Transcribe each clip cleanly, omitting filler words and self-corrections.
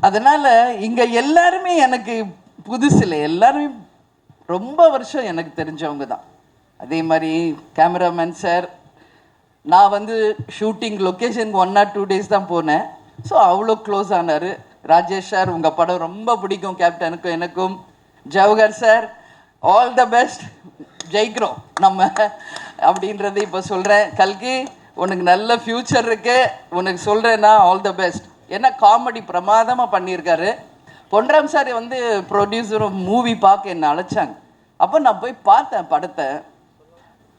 அதனால் இங்கே எல்லாருமே எனக்கு புதுசு இல்லை, எல்லாருமே ரொம்ப வருஷம் எனக்கு தெரிஞ்சவங்க தான். அதே மாதிரி கேமராமேன் சார், நான் வந்து ஷூட்டிங் லொக்கேஷனுக்கு 1 or 2 days தான் போனேன். ஸோ அவ்வளோ க்ளோஸ் ஆனார். ராஜேஷ் சார், உங்கள் படம் ரொம்ப பிடிக்கும் கேப்டனுக்கும் எனக்கும். Jawahar sir, all the best, ஜெயிக்கிறோம் நம்ம அப்படின்றத இப்போ சொல்கிறேன். கல்கி, உனக்கு நல்ல ஃப்யூச்சர் இருக்கு, உனக்கு சொல்கிறேன்னா ஆல் த பெஸ்ட். ஏன்னா காமெடி பிரமாதமாக பண்ணியிருக்காரு. பொன்ராம் சார் வந்து ப்ரொடியூசரும் மூவி பார்க்க என்னை அழைச்சாங்க. அப்போ நான் போய் பார்த்தேன் படத்தை.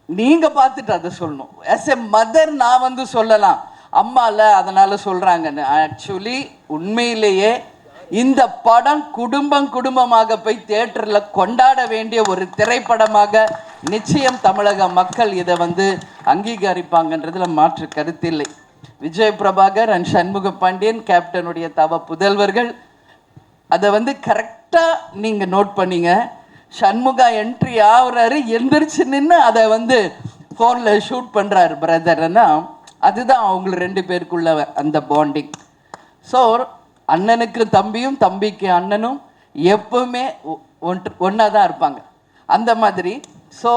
நீங்கள் பார்த்துட்டு அதை சொல்லணும். ஆஸ் எ மதர் நான் வந்து சொல்லலாம், அம்மா இல்லை அதனால் சொல்கிறாங்கன்னு. ஆக்சுவலி உண்மையிலேயே இந்த படம் குடும்பமாக போய் தியேட்டரில் கொண்டாட வேண்டிய ஒரு திரைப்படமாக நிச்சயம் தமிழக மக்கள் இதை வந்து அங்கீகரிப்பாங்கன்றதுல மாற்று கருத்தில்லை. விஜய் பிரபாகர் அண்ட் சண்முக பாண்டியன் கேப்டனுடைய தவ புதல்வர்கள், அதை வந்து கரெக்டாக நீங்கள் நோட் பண்ணீங்க. சண்முகா என்ட்ரி ஆகுறாரு, எந்திரிச்சு நின்று அதை வந்து ஃபோனில் ஷூட் பண்ணுறாரு பிரதர்னா, அதுதான் அவங்களுக்கு 2 பேருக்குள்ள அந்த பாண்டிங். ஸோ அண்ணனுக்கு தம்பியும் தம்பிக்கு அண்ணனும் எப்பவுமே ஒன்றா தான் இருப்பாங்க, அந்த மாதிரி. ஸோ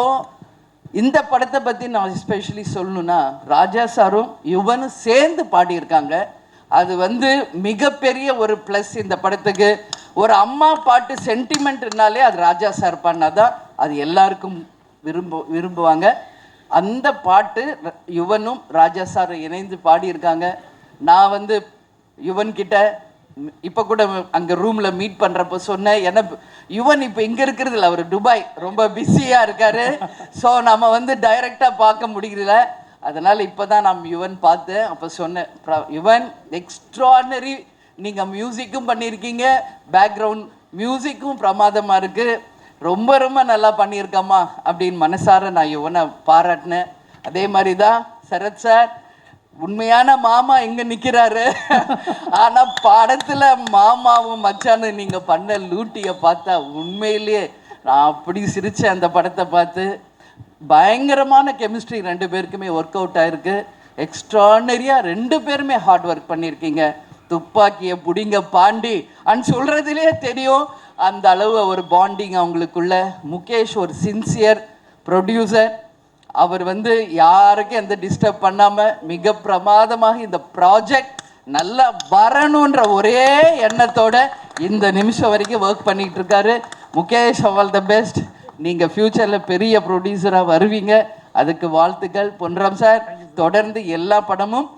இந்த படத்தை பற்றி நான் எஸ்பெஷலி சொல்லணுன்னா, ராஜா சாரும் யுவனும் சேர்ந்து பாடியிருக்காங்க. அது வந்து மிகப்பெரிய ஒரு ப்ளஸ் இந்த படத்துக்கு. ஒரு அம்மா பாட்டு சென்டிமெண்ட்னாலே அது ராஜா சார் பண்ணாதான் அது எல்லாருக்கும் விரும்புவாங்க. அந்த பாட்டு யுவனும் ராஜா சார் இணைந்து பாடியிருக்காங்க. நான் வந்து யுவன்கிட்ட இப்போ கூட அங்கே ரூமில் மீட் பண்ணுறப்போ சொன்னேன், ஏன்னா யுவன் இப்போ இங்கே இருக்கிறது இல்லை, அவர் துபாய் ரொம்ப பிஸியாக இருக்கார். ஸோ நம்ம வந்து டைரெக்டாக பார்க்க முடியல. அதனால் இப்போ தான் நான் யுவன் பார்த்தேன். அப்போ சொன்னேன், யுவன் எக்ஸ்ட்ரானரி, நீங்கள் மியூசிக்கும் பண்ணியிருக்கீங்க, பேக்ரவுண்ட் மியூசிக்கும் பிரமாதமாக இருக்குது, ரொம்ப ரொம்ப நல்லா பண்ணியிருக்கம்மா அப்படின்னு மனசார நான் யுவனை பாராட்டினேன். அதே மாதிரி தான் சரத் சார், உண்மையான மாமா எங்கே நிற்கிறாரு, ஆனால் படத்தில் மாமாவும் மச்சானும் நீங்கள் பண்ண லூட்டியை பார்த்தா உண்மையிலேயே நான் அப்படி சிரித்தேன். அந்த படத்தை பார்த்து பயங்கரமான கெமிஸ்ட்ரி 2 பேருக்குமே ஒர்க் அவுட் ஆகிருக்கு. எக்ஸ்ட்ரானரியாக 2 பேருமே ஹார்ட் ஒர்க் பண்ணியிருக்கீங்க. துப்பாக்கியை பிடிங்க பாண்டி அண்ட் சொல்கிறதுலே தெரியும் அந்த அளவு ஒரு பாண்டிங் அவங்களுக்குள்ள. முகேஷ் ஒரு சின்சியர் ப்ரொடியூசர், அவர் வந்து யாருக்கும் எந்த டிஸ்டர்ப் பண்ணாமல் மிக பிரமாதமாக இந்த ப்ராஜெக்ட் நல்லா வரணுன்ற ஒரே எண்ணத்தோட இந்த நிமிஷம் வரைக்கும் ஒர்க் பண்ணிகிட்டு இருக்காரு. Mukesh, all the best. நீங்கள் ஃப்யூச்சரில் பெரிய ப்ரொடியூசராக வருவீங்க, அதுக்கு வாழ்த்துக்கள். பொன்ராம் சார், தொடர்ந்து எல்லா படமும்